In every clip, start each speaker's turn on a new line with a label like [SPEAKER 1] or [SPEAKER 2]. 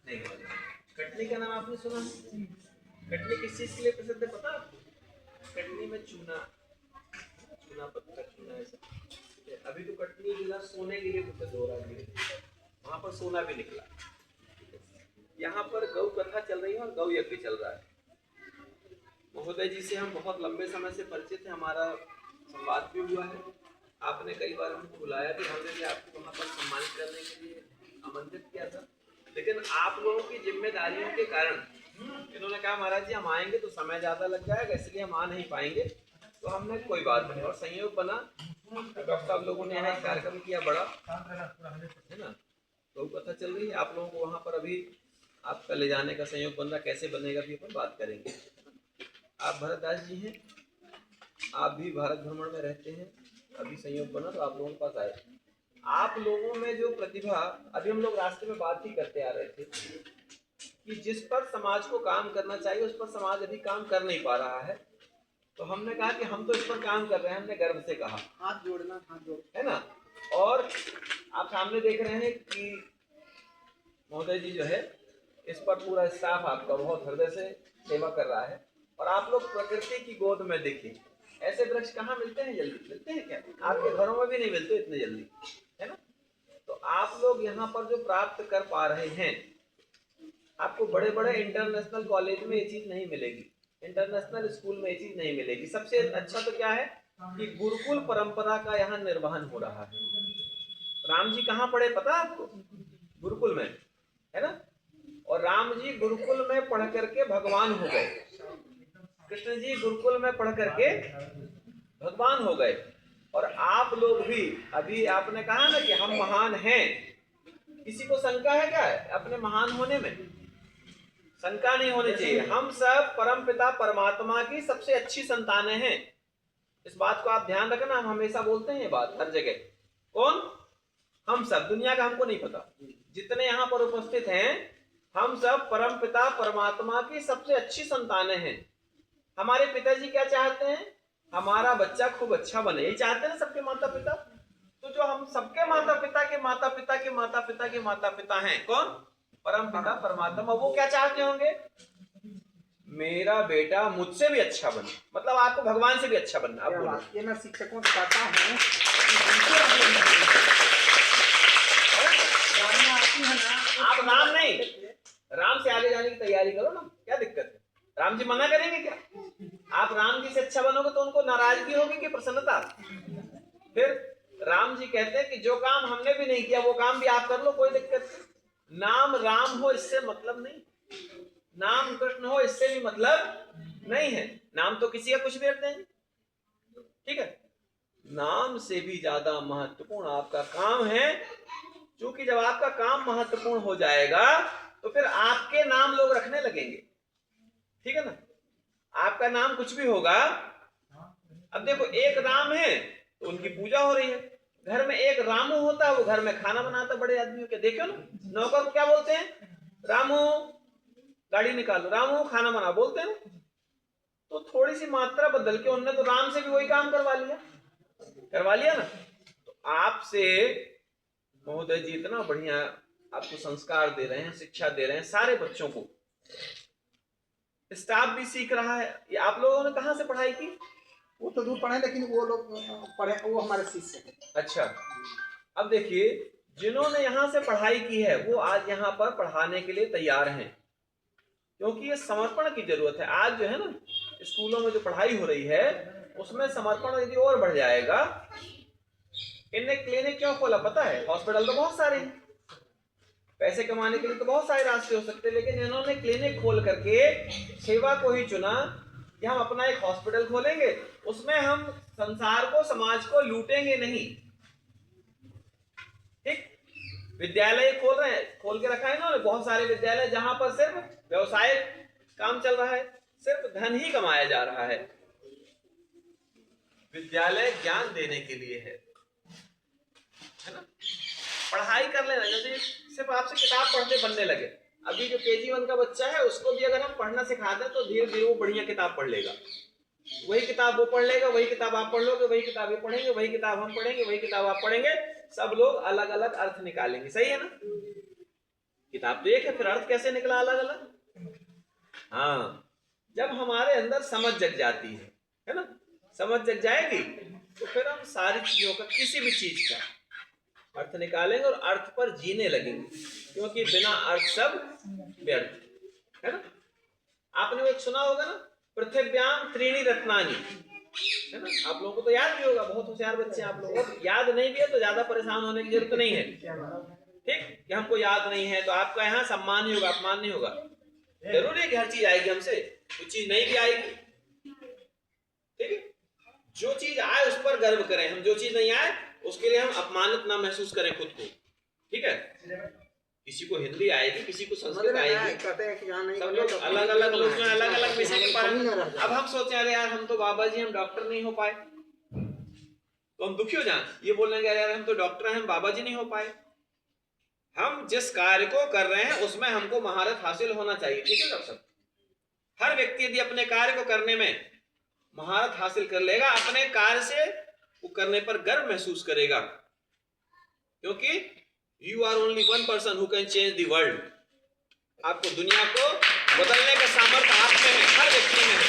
[SPEAKER 1] नहीं मालूम। कटनी का नाम आपने सुना है? कटनी किस चीज के लिए प्रसिद्ध है पता आपको? कटनी में चूना, चूना पत्थर, चूना ऐसा। अभी तो कटनी जिला सोने के लिए प्रसिद्ध हो रहा है, वहां पर सोना भी निकला। यहाँ पर गौ कथा चल रही है और गौ यज्ञ चल रहा है। महोदय जी से हम बहुत लंबे समय से परिचित हैं, हमारा संवाद भी हुआ है। आपने कई बार हमको बुलाया भी, हमने भी आपको वहाँ पर सम्मानित करने के लिए आमंत्रित किया था, लेकिन आप लोगों की जिम्मेदारियों के कारण इन्होंने कहा महाराज जी हम आएंगे तो समय ज़्यादा लग जाएगा, इसलिए हम आ नहीं पाएंगे। तो हमने कोई बात नहीं, और संयोग बना, डॉक्टर साहब लोगों ने यहाँ एक कार्यक्रम किया बड़ा, है ना, तो कथा चल रही है। आप लोगों को वहाँ पर अभी आपका ले जाने का संयोग बन रहा, कैसे बनेगा भी अपन बात करेंगे। आप भरतदास जी हैं, आप भी भारत भ्रमण में रहते हैं, अभी संयोग बना तो आप लोगों के पास आए। आप लोगों में जो प्रतिभा, अभी हम लोग रास्ते में बात ही करते आ रहे थे कि जिस पर समाज को काम करना चाहिए उस पर समाज अभी काम कर नहीं पा रहा है, तो हमने कहा कि हम तो इस पर काम कर रहे हैं, हमने गर्व से कहा, हाथ जोड़ना, हाथ जोड़, है ना। और आप सामने देख रहे हैं कि महोदय जी जो है, इस पर पूरा स्टाफ आपका बहुत हृदय से सेवा कर रहा है। और आप लोग प्रकृति की गोद में देखिए, ऐसे वृक्ष कहाँ मिलते हैं जल्दी? मिलते हैं क्या? आपके घरों में भी नहीं मिलते इतने जल्दी, है ना। तो आप लोग यहाँ पर जो प्राप्त कर पा रहे हैं, आपको बड़े बड़े इंटरनेशनल कॉलेज में ये चीज नहीं मिलेगी, इंटरनेशनल स्कूल में ये चीज नहीं मिलेगी। सबसे अच्छा तो क्या है कि गुरुकुल परंपरा का यहाँ निर्वहन हो रहा है। राम जी कहाँ पढ़े पता आपको? गुरुकुल में, है ना। और राम जी गुरुकुल में पढ़ करके भगवान हो गए, कृष्ण जी गुरुकुल में पढ़ करके भगवान हो गए। और आप लोग भी, अभी आपने कहा ना कि हम महान हैं, किसी को शंका है क्या अपने महान होने में? शंका नहीं होनी चाहिए। हम सब परमपिता परमात्मा की सबसे अच्छी संतानें हैं, इस बात को आप ध्यान रखना। हम हमेशा बोलते हैं ये बात हर जगह। कौन? हम सब, दुनिया का हमको नहीं पता, जितने यहाँ पर उपस्थित हैं हम सब परमपिता परमात्मा की सबसे अच्छी संतानें हैं। हमारे पिताजी क्या चाहते हैं? हमारा बच्चा खूब अच्छा बने, यही चाहते हैं सबके माता पिता। तो जो हम सबके माता पिता के माता पिता के माता पिता के माता पिता हैं, कौन? परम पिता परमात्मा। वो क्या चाहते होंगे? मेरा बेटा मुझसे भी अच्छा बने, मतलब आपको भगवान से भी अच्छा बनना। आप बोलो, ये मैं शिक्षकों से कहता हूँ, आप राम नहीं, राम से आगे जाने की तैयारी करो ना, क्या दिक्कत है? राम जी मना करेंगे क्या? आप राम जी से अच्छा बनोगे तो उनको नाराजगी होगी कि प्रसन्नता? फिर राम जी कहते हैं कि जो काम हमने भी नहीं किया वो काम भी आप कर लो, कोई दिक्कत नहीं। नाम राम हो इससे मतलब नहीं, नाम कृष्ण हो इससे भी मतलब नहीं है। नाम तो किसी का कुछ भी रख देंगे, ठीक है। नाम से भी ज्यादा महत्वपूर्ण आपका काम है, क्योंकि जब आपका काम महत्वपूर्ण हो जाएगा तो फिर आपके नाम लोग रखने लगेंगे, ठीक है ना। आपका नाम कुछ भी होगा, अब देखो एक राम है तो उनकी पूजा हो रही है, घर में एक रामू होता है वो घर में खाना बनाता बड़े आदमियों के, देखो ना। नौकर को क्या बोलते हैं? रामू गाड़ी निकालो, रामू खाना बना, बोलते हैं ना। तो थोड़ी सी मात्रा बदल के उन्होंने तो राम से भी वही काम करवा लिया ना। तो आपसे महोदय जी इतना बढ़िया आपको संस्कार दे रहे हैं, शिक्षा दे रहे हैं, सारे बच्चों को, स्टाफ भी सीख रहा है। ये आप लोगों ने कहाँ से पढ़ाई की? वो तो दूर पढ़े, लेकिन वो लोग पढ़े, वो हमारे शिष्य हैं। अच्छा, अब देखिए जिन्होंने यहाँ से पढ़ाई की है वो आज यहाँ पर पढ़ाने के लिए तैयार हैं, क्योंकि ये समर्पण की जरूरत है। आज जो है ना स्कूलों में जो पढ़ाई हो रही है उसमें समर्पण यदि और बढ़ जाएगा। इनने क्लिनिक क्यों खोला पता है? हॉस्पिटल तो बहुत सारे हैं, पैसे कमाने के लिए तो बहुत सारे रास्ते हो सकते हैं, लेकिन इन्होंने क्लिनिक खोल करके सेवा को ही चुना कि हम अपना एक हॉस्पिटल खोलेंगे, उसमें हम संसार को, समाज को लूटेंगे नहीं, ठीक। विद्यालय खोल रहे हैं, खोल के रखा है इन्होंने बहुत सारे विद्यालय, जहां पर सिर्फ व्यवसाय काम चल रहा है, सिर्फ धन ही कमाया जा रहा है। विद्यालय ज्ञान देने के लिए है ना। पढ़ाई कर लेना, जैसे सिर्फ आपसे किताब पढ़ते बनने लगे। अभी जो KG1 का बच्चा है उसको भी अगर हम पढ़ना सिखा दें तो धीरे धीरे वो बढ़िया किताब पढ़ लेगा। वही किताब वो पढ़ लेगा, वही किताब आप पढ़ लोगे, वही किताब ये पढ़ेंगे, वही किताब हम पढ़ेंगे, वही किताब आप पढ़ेंगे, सब लोग अलग अलग अर्थ निकालेंगे, सही है ना। किताब तो एक है, फिर अर्थ कैसे निकला अलग अलग? हाँ, जब हमारे अंदर समझ जग जाती है ना, समझ जग जाएगी तो फिर हम सारी चीजों का, किसी भी चीज का अर्थ निकालेंगे और अर्थ पर जीने लगेंगे, क्योंकि बिना अर्थ सब व्यर्थ है ना। आपने वो सुना होगा ना, पृथिव्याम त्रीणि रत्नानि, है ना। आप लोगों को तो याद भी होगा, बहुत होशियार बच्चे आप लोग। याद नहीं भी है तो ज्यादा परेशान होने की जरूरत नहीं है, ठीक, कि हमको याद नहीं है तो आपका यहाँ सम्मान ही होगा, अपमान नहीं होगा। जरूर है कि हर चीज आएगी हमसे, कुछ चीज नहीं भी आएगी, ठीक है। जो चीज आए उस पर गर्व करें हम, जो चीज नहीं आए उसके लिए हम अपमानित ना महसूस करें खुद को, ठीक है। किसी को हिंदी आएगी, किसी को संस्कृत आएगी, सब लोग अलग अलग लोग में अलग अलग विषय के बारे। अब हम सोचे अरे यार हम तो बाबा जी हम डॉक्टर नहीं हो पाए, तो हम दुखी हो जाए, ये बोल रहे हैं यार हम तो डॉक्टर हैं, हम बाबा जी नहीं हो पाए। हम जिस कार्य को कर रहे हैं उसमें हमको महारत हासिल होना चाहिए, ठीक है डॉक्टर साहब। हर व्यक्ति यदि अपने कार्य को करने में महारत हासिल कर लेगा, अपने कार्य से वो करने पर गर्व महसूस करेगा, क्योंकि you are only one person who can change the world. आपको दुनिया को बदलने का सामर्थ्य आप में है, हर व्यक्ति में है,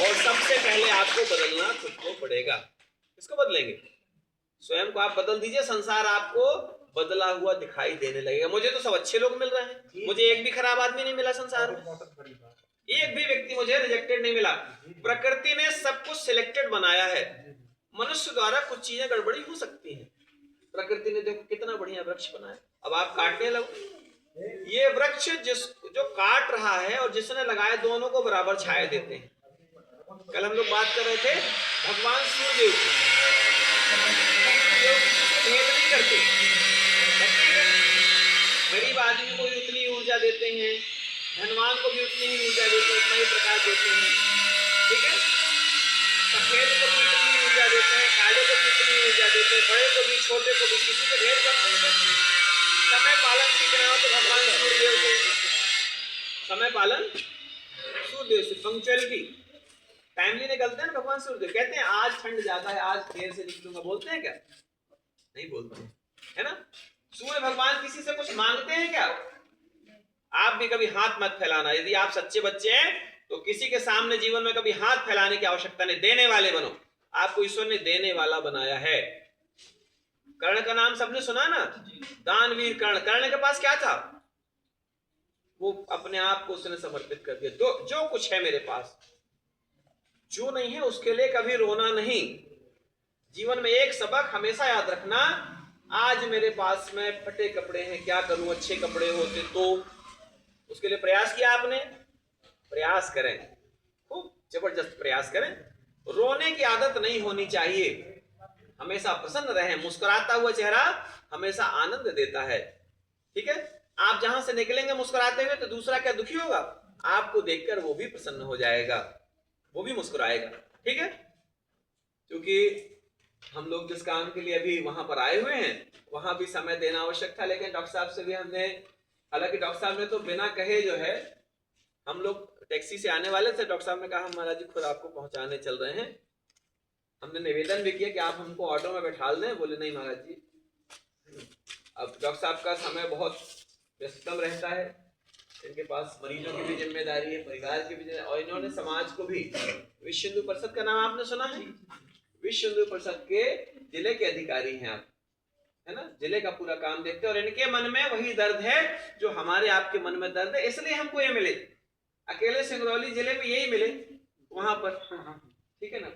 [SPEAKER 1] और सबसे पहले आपको बदलना खुद को पड़ेगा। किसको बदलेंगे? स्वयं को आप बदल दीजिए, संसार आपको बदला हुआ दिखाई देने लगेगा। मुझे तो सब अच्छे लोग मिल रहे हैं, मुझे एक भी खराब आदमी नहीं मिला संसार में, एक भी व्यक्ति मुझे रिजेक्टेड नहीं मिला। प्रकृति ने सब कुछ सिलेक्टेड बनाया है, मनुष्य द्वारा कुछ चीजें गड़बड़ी हो सकती हैं। प्रकृति ने देखो कितना बढ़िया वृक्ष बनाया, अब आप काटने लगो। ये वृक्ष जो काट रहा है और जिसने लगाया, दोनों को बराबर छाया देते हैं। कल हम लोग बात कर रहे थे भगवान सूर्यदेव की, भेद नहीं करते, गरीब आदमी को भी उतनी ऊर्जा देते हैं, धनवान को भी उतनी ही ऊर्जा देते हैं, उतना ही प्रकाश देते हैं, ठीक है। सफेद को भी उतनी ऊर्जा देते हैं, काले को भी उतनी ऊर्जा देते हैं, बड़े को भी छोटे को भी, किसी से भेद करते हैं। समय पालन सीखना हो तो भगवान सूर्यदेव से, समय पालन सूर्यदेव से, पंक्चुअलिटी, टाइमली निकलते हैं भगवान सूर्यदेव। कहते हैं आज ठंड ज्यादा है, आज देर से निकलूंगा, बोलते हैं क्या? नहीं बोलते हैं, है ना। सूर्य भगवान किसी से कुछ मांगते हैं क्या? आप भी कभी हाथ मत फैलाना, यदि आप सच्चे बच्चे हैं तो किसी के सामने जीवन में कभी हाथ फैलाने की आवश्यकता नहीं, देने वाले बनो। आपको ईश्वर ने देने वाला बनाया है। कर्ण का नाम सबने सुना ना, दानवीर कर्ण। कर्ण के पास क्या था? वो अपने आप को उसने समर्पित कर दिया। तो जो कुछ है मेरे पास, जो नहीं है उसके लिए कभी रोना नहीं। जीवन में एक सबक हमेशा याद रखना, आज मेरे पास में फटे कपड़े हैं, क्या करूं, अच्छे कपड़े होते तो। उसके लिए प्रयास किया आपने, प्रयास करें, खूब जबरदस्त प्रयास करें। रोने की आदत नहीं होनी चाहिए, हमेशा प्रसन्न रहें। मुस्कुराता हुआ चेहरा हमेशा आनंद देता है, ठीक है। आप जहां से निकलेंगे मुस्कुराते हुए तो दूसरा क्या दुखी होगा? आपको देखकर वो भी प्रसन्न हो जाएगा, वो भी मुस्कुराएगा, ठीक है। क्योंकि हम लोग जिस काम के लिए अभी वहां पर आए हुए हैं, वहां भी समय देना आवश्यक था, लेकिन डॉक्टर साहब से भी हमने, हालांकि डॉक्टर साहब ने तो बिना कहे जो है, हम लोग टैक्सी से आने वाले थे, डॉक्टर साहब ने कहा हम महाराज जी खुद आपको पहुंचाने चल रहे हैं। हमने निवेदन भी किया कि आप हमको ऑटो में बैठा दें, बोले नहीं महाराज जी। अब डॉक्टर साहब का समय बहुत व्यस्तम रहता है, इनके पास मरीजों की भी जिम्मेदारी है, परिवार की भी जिम्मेदारी, और इन्होंने समाज को भी, विश्व हिंदू परिषद का नाम आपने सुना है? विश्व हिंदू परिषद के जिले के अधिकारी हैं आप, है ना। जिले का पूरा काम देखते हैं, और इनके मन में वही दर्द है जो हमारे आपके मन में दर्द है, इसलिए हमको ये मिले। अकेले सिंगरौली जिले में यही मिले वहां पर, ठीक है ना।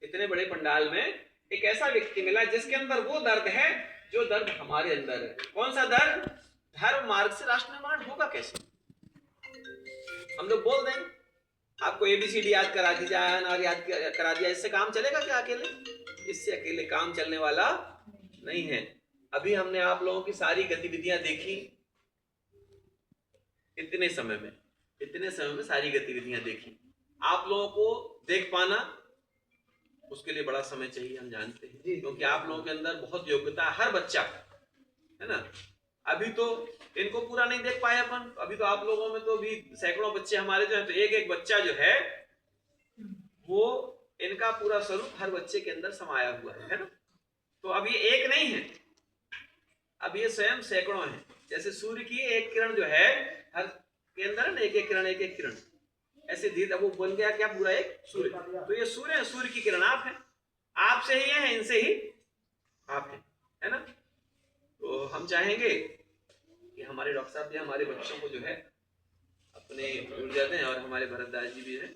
[SPEAKER 1] इतने बड़े पंडाल में एक ऐसा व्यक्ति मिला जिसके अंदर वो दर्द है जो दर्द हमारे अंदर है। कौन सा दर्द? धर्म मार्ग से राष्ट्र निर्माण होगा कैसे? हम लोग बोल दें आपको ABCD याद करा दी जाए, अनार याद करा दिया, इससे काम चलेगा क्या अकेले? इससे अकेले काम चलने वाला नहीं है। अभी हमने आप लोगों की सारी गतिविधियां देखी, इतने समय में सारी गतिविधियां देखी। आप लोगों को देख पाना, उसके लिए बड़ा समय चाहिए, हम जानते हैं, क्योंकि आप लोगों के अंदर बहुत योग्यता है, हर बच्चा, है ना। अभी तो इनको पूरा नहीं देख पाए अपन, अभी तो आप लोगों में तो भी सैकड़ों बच्चे हमारे जो है, तो एक एक बच्चा जो है वो इनका पूरा स्वरूप हर बच्चे के अंदर समाया हुआ है ना। तो अब ये एक नहीं है, अब ये स्वयं सैकड़ों हैं। जैसे सूर्य की एक किरण जो है हर के अंदर है ना, एक एक किरण, ऐसे धीरे वो बन गया क्या पूरा एक सूर्य। तो ये सूर्य है, सूर्य की किरण आप है, आपसे ही है, इनसे ही आप है ना। तो हम चाहेंगे कि हमारे डॉक्टर साहब भी हमारे बच्चों को जो है अपने ऊर्जा दें, और हमारे भरतदास जी भी है